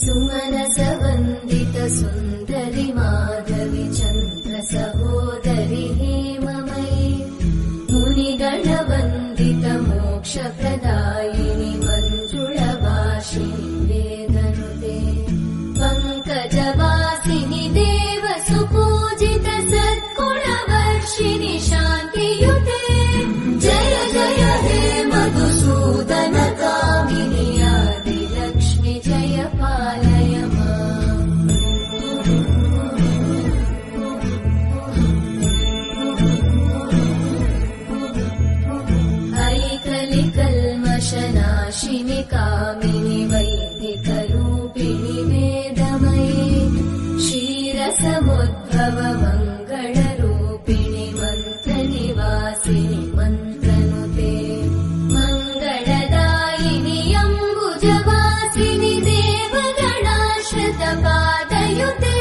सुमनसवन्दित सुन्दरि माधवि चन्द्र सहोदरि हेममयि मुनिगणवन्दित मोक्षप्रदायिनि मञ्जुळभाषिणि वेदनुते पङ्कजवासिनि देव सुपूजित सद्गुणवर्षिणि शान्तियुते जय जय हे मधुसूदन कामिनि आदिलक्ष्मि जय पालय माम्। ऐकलिकल्मषनाशिनि कामिनि वैदिकरूपिणि वेदमयि क्षीरसमुद्भव मङ्गलरूपिणि मन्त्रनिवासिनि मन्त्रनुते मङ्गलदायिनि अम्बुजवासिनि देवगणाश्रितपादयुते